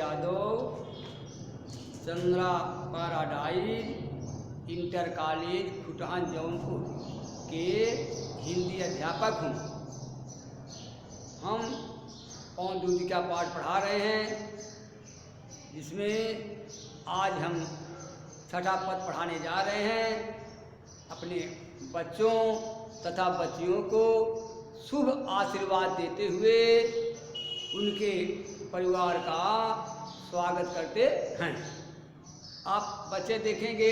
Yadav, Chandra paradise inter college Khutan Jaunpur के हिंदी अध्यापक हूँ। हम पौन दूती का पाठ पढ़ा रहे हैं, जिसमें आज हम छठा पद पढ़ाने जा रहे हैं। अपने बच्चों तथा बच्चियों को शुभ आशीर्वाद देते हुए उनके परिवार का स्वागत करते हैं। आप बच्चे देखेंगे,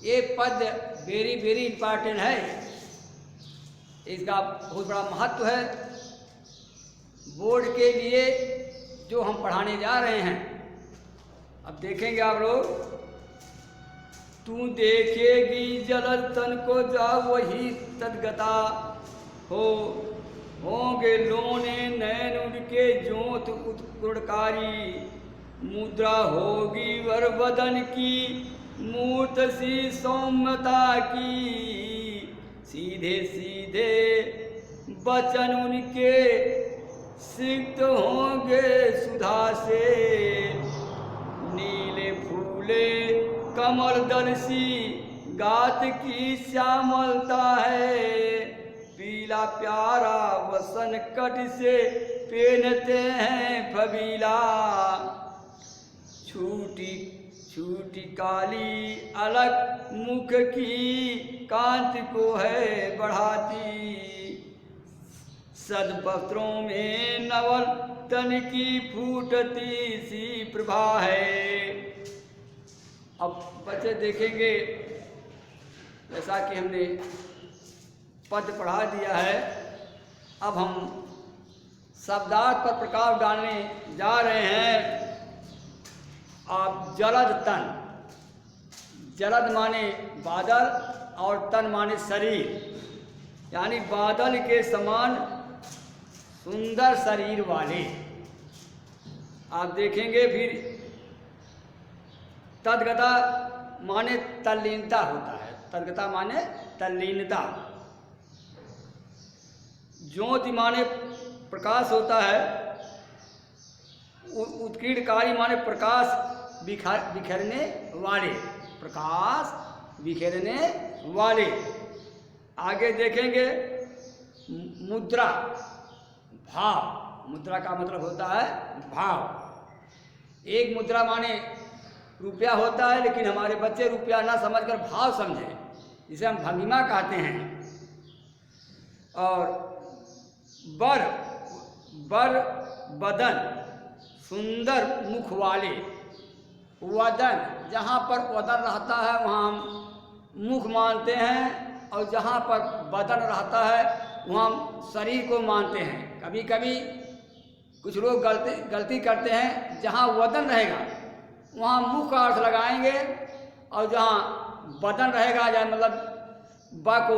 ये पद वेरी वेरी इम्पॉर्टेंट है, इसका बहुत बड़ा महत्व है बोर्ड के लिए जो हम पढ़ाने जा रहे हैं। अब देखेंगे आप लोग, तू देखेगी जलद तन को जा वही तदगता हो, होंगे लोने नैन उनके ज्योत उत्कुड़कारी, मुद्रा होगी वर बदन की मूर्त सी सौम्यता की, सीधे सीधे वचन उनके सिक्त होंगे सुधा से, नीले फूले कमल दल सी गात की श्यामलता है, पीला प्यारा वसन कट से पहनते हैं फबीला, छूटी छूटी काली अलग मुख की कांति को है बढ़ाती, सदपत्रों में नवल तन की फूटती सी प्रभा है। अब बच्चे देखेंगे, जैसा कि हमने पद पढ़ा दिया है, अब हम शब्दार्थ पर प्रकाश डालने जा रहे हैं। आप जलद तन, जलद माने बादल और तन माने शरीर, यानी बादल के समान सुंदर शरीर वाले। आप देखेंगे फिर तदगता माने तल्लीनता होता है, तदगता माने तल्लीनता, ज्योति माने प्रकाश होता है, उत्कीर्णकारी माने प्रकाश बिखरने वाले, प्रकाश बिखेरने वाले। आगे देखेंगे मुद्रा, भाव, मुद्रा का मतलब होता है भाव। एक मुद्रा माने रुपया होता है, लेकिन हमारे बच्चे रुपया ना समझकर भाव समझें, जिसे हम भंगिमा कहते हैं। और बर, बर बदन, सुंदर मुख वाले, वदन, जहाँ पर वदन रहता है वहाँ हम मुख मानते हैं, और जहाँ पर बदन रहता है वहाँ हम शरीर को मानते हैं। कभी कभी कुछ लोग गलती करते हैं, जहाँ वदन रहेगा वहाँ मुख का अर्थ लगाएंगे, और जहाँ बदन रहेगा, या मतलब बा को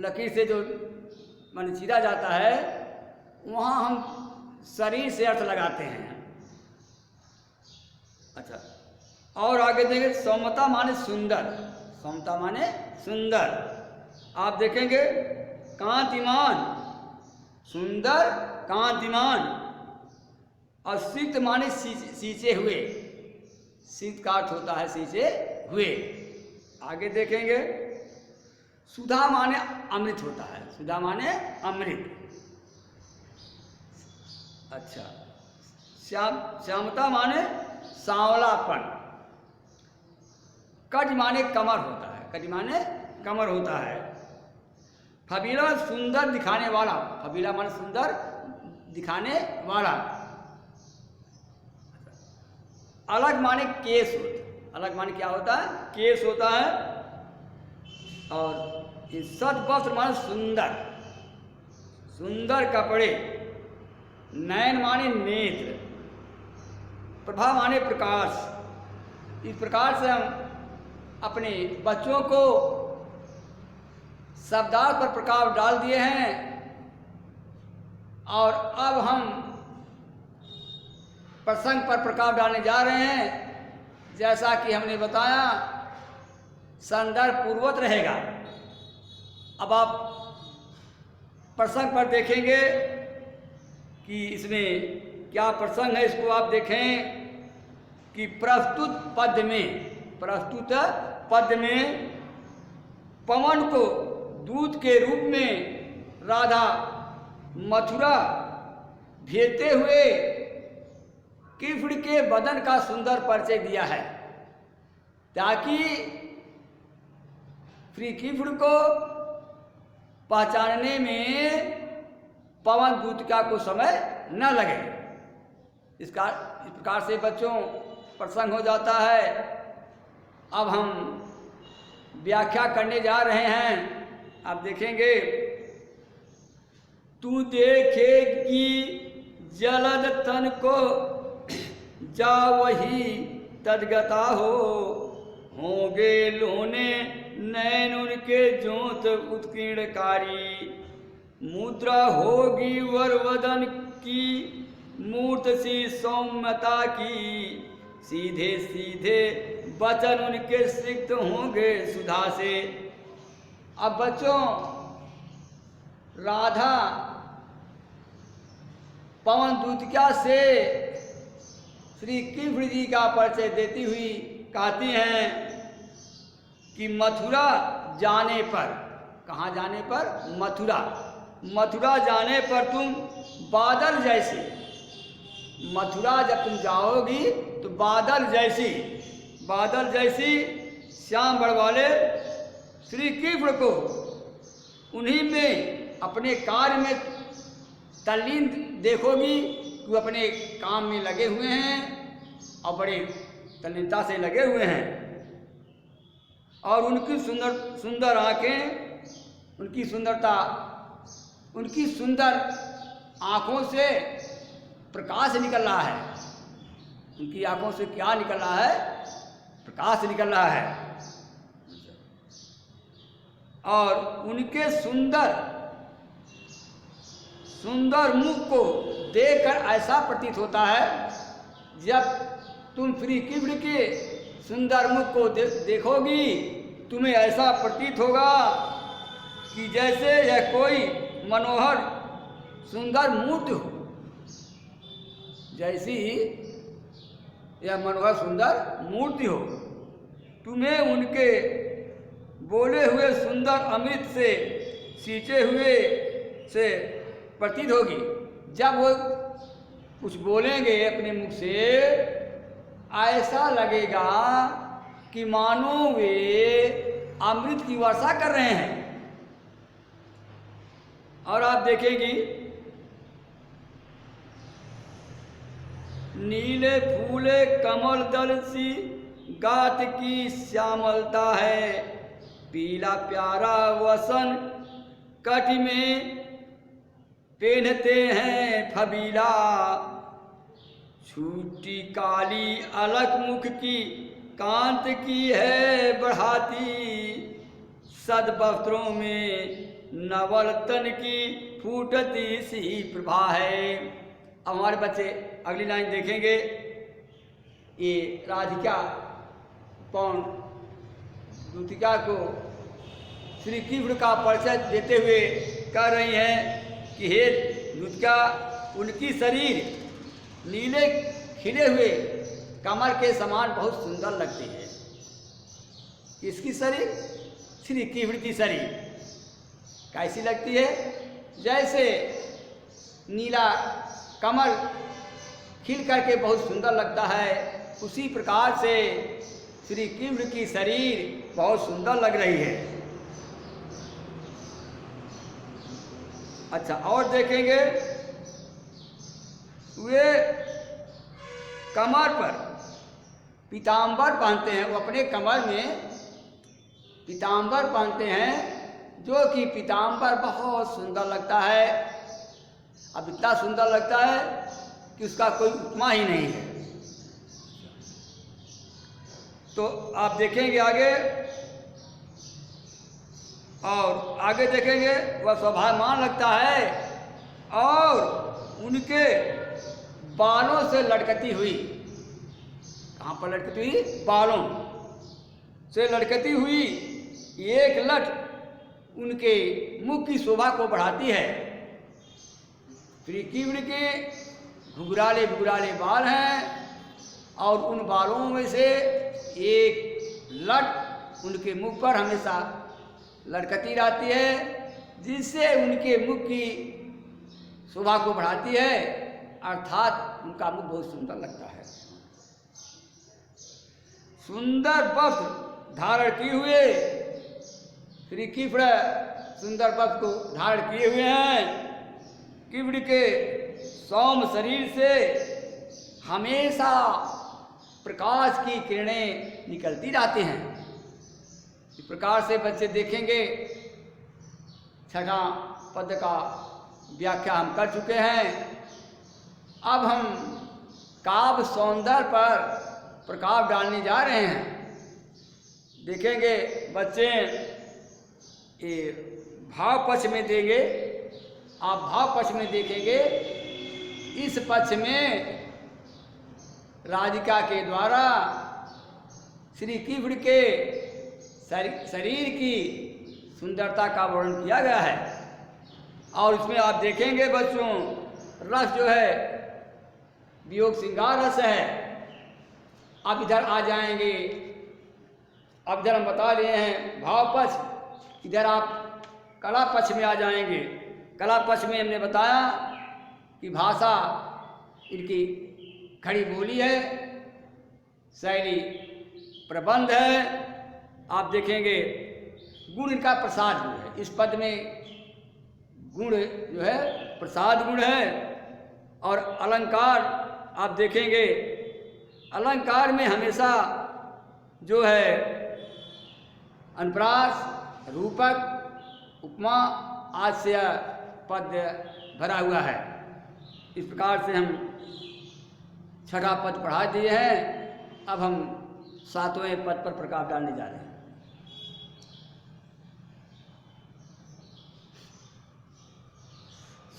लकीर से जो मन चीरा जाता है, वहाँ हम शरीर से अर्थ लगाते हैं। अच्छा, और आगे देखेंगे सौम्यता माने सुंदर, सौम्यता माने सुंदर। आप देखेंगे कांतिमान, सुंदर कांतिमान, और सिक्त माने सींचे हुए, सिक्त का अर्थ होता है सींचे हुए। आगे देखेंगे सुधा माने अमृत होता है, सुधा माने अमृत। अच्छा, श्यामता माने सांवलापन, कट माने कमर होता है, कट माने कमर होता है। फबीला सुंदर दिखाने वाला, फबीला माने सुंदर दिखाने वाला। अलग माने केस होता है, अलग माने क्या होता है, केस होता है। और सदवस्त्र माने सुंदर, सुंदर कपड़े। नयन माने नेत्र, प्रभा माने प्रकाश। इस प्रकार से हम अपने बच्चों को शब्दार्थ पर प्रकाश डाल दिए हैं, और अब हम प्रसंग पर प्रकाश डालने जा रहे हैं। जैसा कि हमने बताया, संदर्भ पूर्वक रहेगा। अब आप प्रसंग पर देखेंगे कि इसमें क्या प्रसंग है इसको आप देखें कि प्रस्तुत पद में पवन को दूत के रूप में राधा मथुरा भेजते हुए कृष्ण के बदन का सुंदर परिचय दिया है, ताकि श्री कृष्ण को पहचानने में पवन दूतिका को समय न लगे। इस प्रकार से बच्चों प्रसंग हो जाता है। अब हम व्याख्या करने जा रहे हैं। आप देखेंगे, तू देखेगी जलद तन को जा वही तदगता होंगे लोने नैन उनके जोत उत्कीर्णकारी। मुद्रा होगी वरवदन की मूर्त सी सौम्यता की, सीधे सीधे वचन उनके सिक्त होंगे सुधा से। अब बच्चों, राधा पवन दूतिका से श्री कृष्ण जी का परिचय देती हुई कहती हैं कि मथुरा जाने पर, कहाँ जाने पर? मथुरा जाने पर तुम बादल जैसी, मथुरा जब तुम जाओगी तो बादल जैसी श्याम बड़ वाले श्री कृष्ण को उन्हीं में अपने कार्य में तल्लीन देखोगी कि अपने काम में लगे हुए हैं और बड़ी तल्लीनता से लगे हुए हैं। और उनकी सुंदर आँखें, उनकी सुंदरता, उनकी सुंदर आँखों से प्रकाश निकल रहा है। उनकी आँखों से क्या निकल रहा है? प्रकाश निकल रहा है। और उनके सुंदर मुख को देखकर ऐसा प्रतीत होता है, जब तुम श्री कृष्ण के सुंदर मुख को देखोगी, तुम्हें ऐसा प्रतीत होगा कि जैसे यह कोई मनोहर सुंदर मूर्ति हो, जैसी यह मनोहर सुंदर मूर्ति हो। तुम्हें उनके बोले हुए सुंदर अमृत से सींचे हुए से प्रतीत होगी। जब वो कुछ बोलेंगे अपने मुख से, ऐसा लगेगा कि मानो वे अमृत की वर्षा कर रहे हैं। और आप देखेंगी, नीले फूले कमल दल सी गात की श्यामलता है, पीला प्यारा वसन कट में पहनते हैं फबीला, छूटी काली अलक मुख की कांत की है बढ़ाती, सद वस्त्रों में नवल तन की फूटती सी प्रभा है। अब हमारे बच्चे अगली लाइन देखेंगे। ये राधिका पवन दूतिका को श्री कृष्ण का परिचय देते हुए कह रही हैं कि हे दूतिका, उनकी शरीर नीले खिले हुए कमल के समान बहुत सुंदर लगती है। किसकी शरीर? श्री कृष्ण की शरीर कैसी लगती है? जैसे नीला कमल खिल करके बहुत सुंदर लगता है, उसी प्रकार से श्री कृष्ण की शरीर बहुत सुंदर लग रही है। अच्छा, और देखेंगे, वे कमर पर पीताम्बर पहनते हैं। वो अपने कमर में पीताम्बर पहनते हैं, जो कि पीताम्बर बहुत सुंदर लगता है। अब इतना सुंदर लगता है कि उसका कोई उपमा ही नहीं है। तो आप देखेंगे आगे, और आगे देखेंगे वह शोभायमान लगता है, और उनके बालों से लटकती हुई, कहाँ पर लटकती हुई? बालों से लटकती हुई एक लट उनके मुख की शोभा को बढ़ाती है। श्री कृष्ण के घुघराले घुघराले बाल हैं और उन बालों में से एक लट उनके मुख पर हमेशा लटकती रहती है, जिससे उनके मुख की शोभा को बढ़ाती है, अर्थात उनका मुख बहुत सुंदर लगता है। सुंदर वस्त्र धारण किए हुए श्री किफड़ सुंदर वस्त्र को धारण किए हुए हैं। किफड़ के सौम्य शरीर से हमेशा प्रकाश की किरणें निकलती रहती हैं। इस प्रकार से बच्चे देखेंगे, छठा पद का व्याख्या हम कर चुके हैं। अब हम काव्य सौंदर्य पर प्रकाश डालने जा रहे हैं। देखेंगे बच्चे, ये भाव पक्ष में देंगे, आप भाव पक्ष में देखेंगे। इस पक्ष में राधिका के द्वारा श्री कृष्ण के शरीर की सुंदरता का वर्णन किया गया है। और इसमें आप देखेंगे बच्चों, रस जो है वियोग श्रृंगार रस है। आप इधर आ जाएंगे, अब इधर हम बता रहे हैं भाव पक्ष, इधर आप कला पक्ष में आ जाएंगे। कला पक्ष में हमने बताया कि भाषा इनकी खड़ी बोली है, शैली प्रबंध है। आप देखेंगे गुण इनका प्रसाद गुण है। इस पद में गुण जो है प्रसाद गुण है। और अलंकार आप देखेंगे, अलंकार में हमेशा जो है अनुप्रास, रूपक, उपमा आश्रय पद भरा हुआ है। इस प्रकार से हम छठा पद पढ़ा दिए हैं। अब हम सातवें पद पर प्रकाश डालने जा रहे हैं।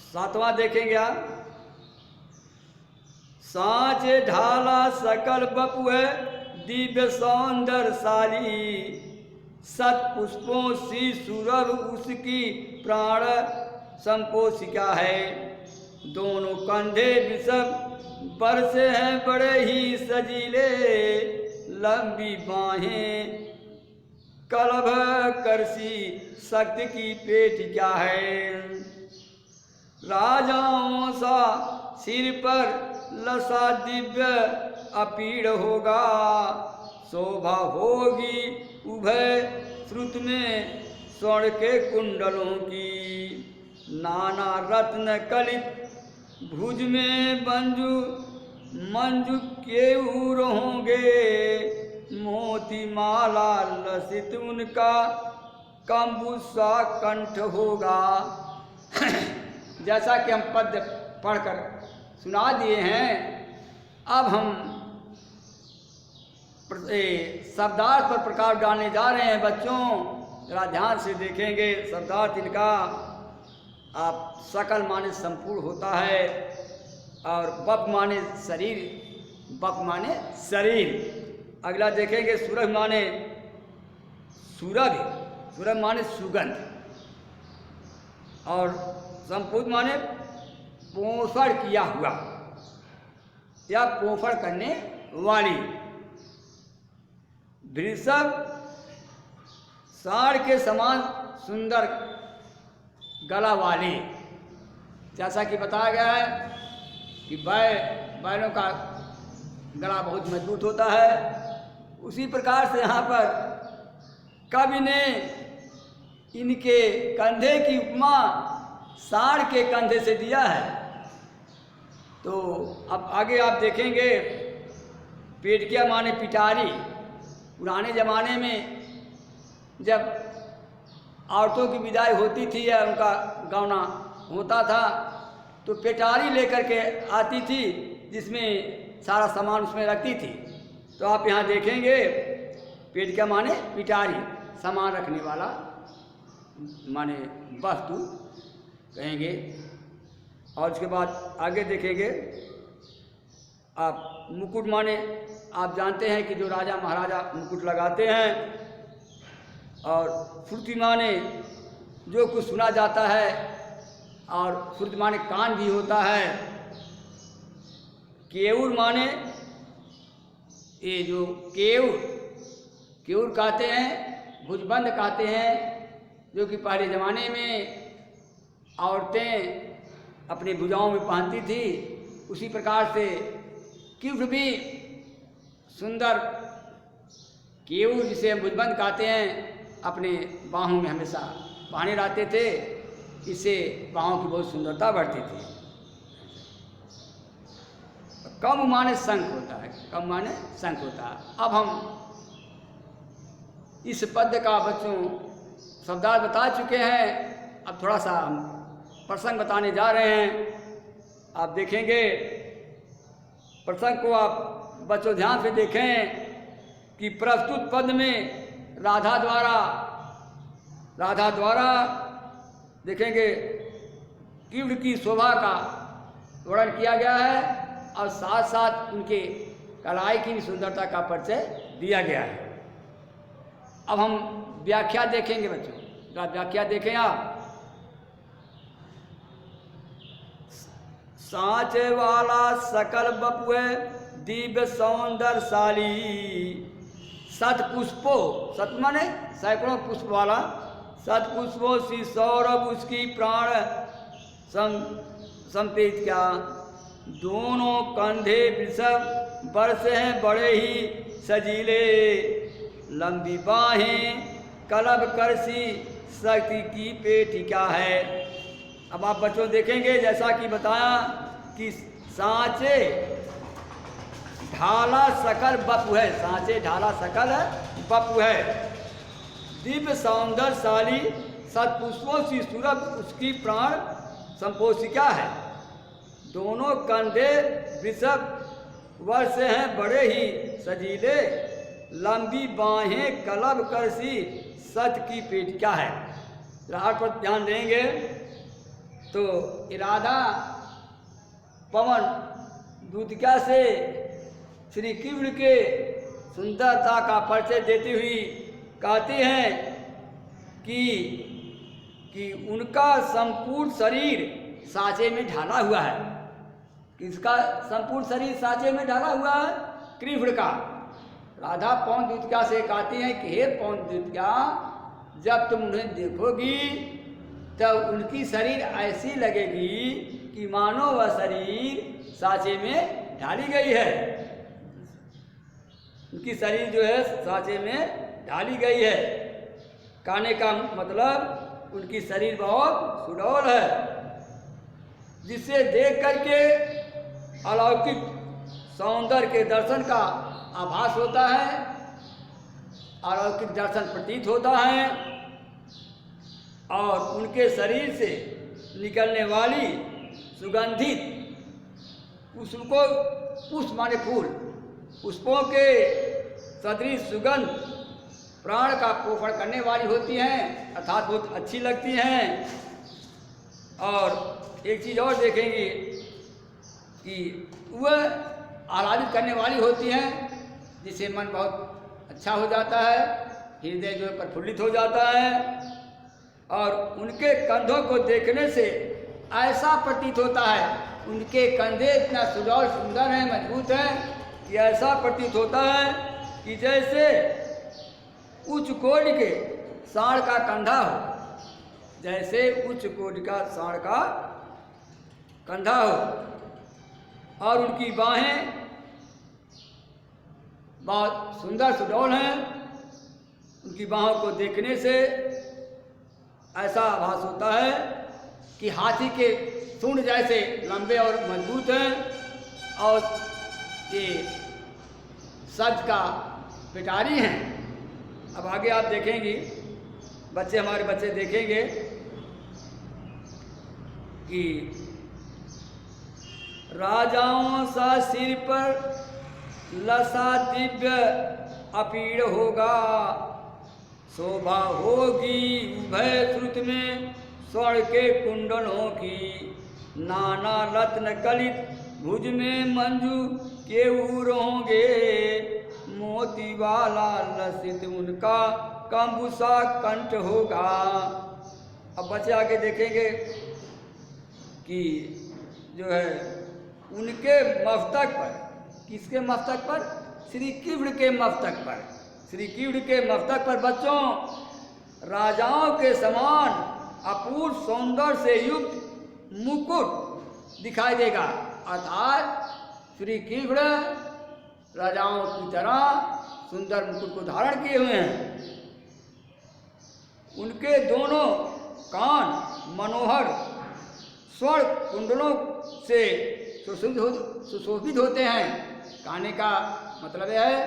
सातवां देखेंगे आप, सांचे ढाला सकल बपु है दिव्य सौंदर्यशाली, सत पुष्पों सी सुरभ उसकी प्राण संपोषिका है। दोनों कंधे विषम बरसे हैं बड़े ही सजीले, लंबी बाहें कलभ करसी शक्ति की पेट क्या है। राजाओं सा सिर पर लसा दिव्य अपीड़ होगा, शोभा होगी उभय श्रुत में स्वर्ण के कुंडलों की। नाना रत्न कलित भुज में बंजू मंजू केऊर होंगे, मोती माला लसित उनका कंबुसा कंठ होगा। जैसा कि हम पद पढ़कर सुना दिए हैं, अब हम शब्दार्थ पर प्रकाश डालने जा रहे हैं। बच्चों जरा ध्यान से देखेंगे शब्दार्थ इनका। आप सकल माने संपूर्ण होता है, और बप माने शरीर, बप माने शरीर। अगला देखेंगे सुरभ माने सूरभ, सूरभ माने सुगंध, और संपूर्ण माने पोषण किया हुआ या पोषण करने वाली। वृषभ साढ़ के समान सुंदर गला वाली। जैसा कि बताया गया है कि बैलों का गला बहुत मजबूत होता है, उसी प्रकार से यहाँ पर कवि ने इनके कंधे की उपमा साढ़ के कंधे से दिया है। तो अब आगे आप देखेंगे पेटकिया माने पिटारी। पुराने ज़माने में जब औरतों की विदाई होती थी या उनका गौना होता था, तो पेटारी लेकर के आती थी, जिसमें सारा सामान उसमें रखती थी। तो आप यहाँ देखेंगे पेटकिया माने पिटारी, सामान रखने वाला माने वस्तु कहेंगे। और उसके बाद आगे देखेंगे आप मुकुट माने, आप जानते हैं कि जो राजा महाराजा मुकुट लगाते हैं। और श्रुति माने जो कुछ सुना जाता है, और श्रुति माने कान भी होता है। केऊर माने ये जो केऊर कहते हैं, भुजबंद कहते हैं, जो कि पहले ज़माने में औरतें अपनी भुजाओं में पहनती थी। उसी प्रकार से कीव्र भी सुंदर केऊर, जिसे हम भुजबंद कहते हैं, अपने बाहों में हमेशा पहने रहते थे। इससे बाहों की बहुत सुंदरता बढ़ती थी। कम माने शंख होता है, कम माने शंख होता है। अब हम इस पद्य का बच्चों शब्दार्थ बता चुके हैं। अब थोड़ा सा हम प्रसंग बताने जा रहे हैं। आप देखेंगे प्रसंग को, आप बच्चों ध्यान से देखें कि प्रस्तुत पद में राधा द्वारा देखेंगे कीव्र की शोभा का वर्णन किया गया है, और साथ साथ उनके कलाई की भी सुंदरता का परिचय दिया गया है। अब हम व्याख्या देखेंगे बच्चों, व्याख्या देखें आप। सांचे वाला सकल बपुए दिव्य सौंदर्यशाली, सत पुष्पो, सत माने सैकड़ों पुष्प वाला, सत पुष्पों सी सौरभ उसकी प्राण संपेत क्या, दोनों कंधे वृषभ बरसे हैं बड़े ही सजीले, लंबी बाहें कलब करसी शक्ति की पेटिका है। अब आप बच्चों देखेंगे, जैसा कि बताया कि सांचे ढाला सकल बपु है, सांचे ढाला सकल बपु है, दिव्य सौंदर्यशाली, सतपुष्पों सी सूरभ उसकी प्राण संपोषिका है, दोनों कंधे वृषभ वर्ष हैं बड़े ही सजीले, लंबी बाहें कलब करसी सत की पेटिका है। राहत पर ध्यान देंगे तो इरादा पवन दूतिका से श्री कीव्र के सुंदरता का परिचय देती हुई कहती हैं कि उनका संपूर्ण शरीर सांचे में ढाला हुआ है। किसका संपूर्ण शरीर सांचे में ढाला हुआ है? कीव्र का। राधा पवन दूतिका से कहती हैं कि हे पवन दूतिका, जब तुम उन्हें देखोगी तब उनकी शरीर ऐसी लगेगी कि मानो वह शरीर सांचे में ढाली गई है। उनकी शरीर जो है सांचे में ढाली गई है। कहने का मतलब उनकी शरीर बहुत सुडौल है, जिसे देख करके अलौकिक सौंदर्य के दर्शन का आभास होता है, अलौकिक दर्शन प्रतीत होता है, और उनके शरीर से निकलने वाली सुगंधित पुष्पों, पुष्प माने फूल, पुष्पों के सदृश सुगंध प्राण का पोषण करने वाली होती हैं, अर्थात बहुत अच्छी लगती हैं। और एक चीज़ और देखेंगे कि वह आह्लादित करने वाली होती हैं, जिससे मन बहुत अच्छा हो जाता है, हृदय जो है प्रफुल्लित हो जाता है। और उनके कंधों को देखने से ऐसा प्रतीत होता है, उनके कंधे इतना सुडौल सुंदर हैं, मजबूत हैं, कि ऐसा प्रतीत होता है कि जैसे उच्च कोटि के सांड का कंधा हो, जैसे उच्च कोटि का सांड का कंधा हो। और उनकी बाहें बहुत सुंदर सुडौल हैं। उनकी बाहों को देखने से ऐसा आभास होता है कि हाथी के सूंड जैसे लंबे और मजबूत हैं, और ये सज का पिटारी हैं। अब आगे आप देखेंगे, बच्चे, हमारे बच्चे देखेंगे कि राजाओं सा सिर पर लसा दिव्य अपीड़ होगा, शोभा होगी उभय श्रुत में स्वर्ण के कुंडलों की, नाना रत्न कलित भुज में मंजू केऊर होंगे, मोती वाला लसित उनका कंबुसा कंठ होगा। अब बच्चे आगे देखेंगे कि जो है उनके मस्तक पर, किसके मस्तक पर? श्री कृष्ण के मस्तक पर, श्री कृष्ण के मस्तक पर बच्चों राजाओं के समान अपूर्व सौंदर्य से युक्त मुकुट दिखाई देगा। अर्थात श्री कृष्ण राजाओं की तरह सुंदर मुकुट को धारण किए हुए हैं। उनके दोनों कान मनोहर स्वर्ण कुंडलों से सुशोभित होते हैं। कहने का मतलब यह है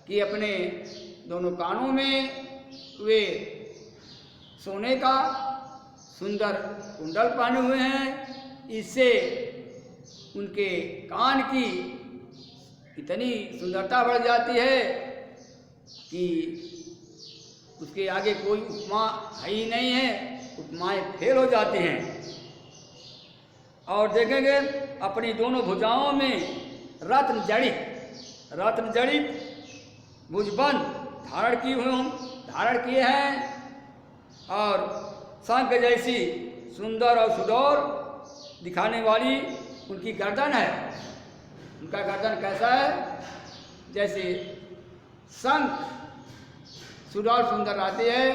कि अपने दोनों कानों में वे सोने का सुंदर कुंडल पहने हुए हैं। इससे उनके कान की इतनी सुंदरता बढ़ जाती है कि उसके आगे कोई उपमा है ही नहीं है, उपमाएं फेल हो जाती हैं। और देखेंगे अपनी दोनों भुजाओं में रत्न जड़ित भुजबंद धारण किए हैं और शंख जैसी सुंदर और सुडौल दिखाने वाली उनकी गर्दन है। उनका गर्दन कैसा है? जैसे शंख सुडौल सुंदर रहती है,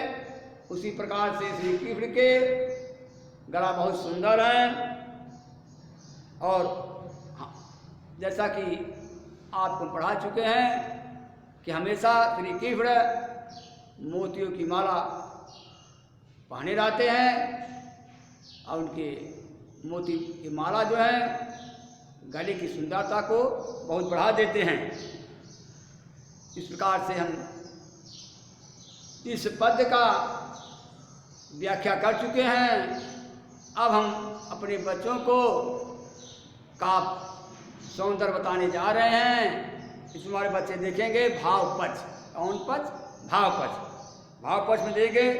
उसी प्रकार से श्री कृष्ण के गला बहुत सुंदर है। और जैसा कि आपको पढ़ा चुके हैं कि हमेशा श्री कृष्ण मोतियों की माला पहने रहते हैं और उनके मोती की माला जो है गले की सुंदरता को बहुत बढ़ा देते हैं। इस प्रकार से हम इस पद का व्याख्या कर चुके हैं। अब हम अपने बच्चों को का सौंदर्य बताने जा रहे हैं। इसमें हमारे बच्चे देखेंगे भाव पक्ष। कौन पक्ष? भाव पक्ष। भाव पक्ष में देखेंगे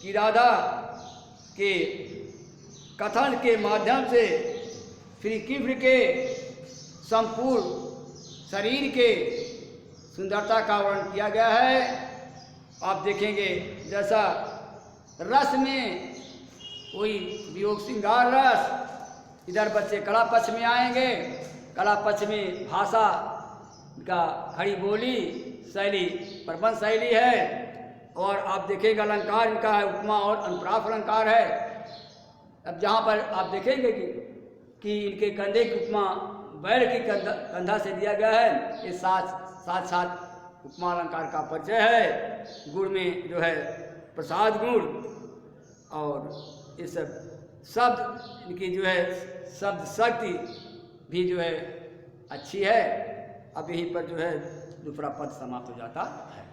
कि राधा के कथन के माध्यम से श्री कृष्ण के संपूर्ण शरीर के सुंदरता का वर्णन किया गया है। आप देखेंगे जैसा रस में कोई वियोग श्रृंगार रस, इधर बच्चे कला पक्ष में आएंगे। कला पक्ष में भाषा का खड़ी बोली शैली प्रबंध शैली है। और आप देखेंगे अलंकार इनका है, उपमा और अनुप्रास अलंकार है। अब जहाँ पर आप देखेंगे कि इनके कंधे की उपमा बैल की कंधा से दिया गया है। ये साथ उपमा अलंकार का परिचय है। गुण में जो है प्रसाद गुण, और ये सब शब्द इनकी जो है शब्द शक्ति भी जो है अच्छी है। अब यहीं पर जो है दूसरा पद समाप्त हो जाता है।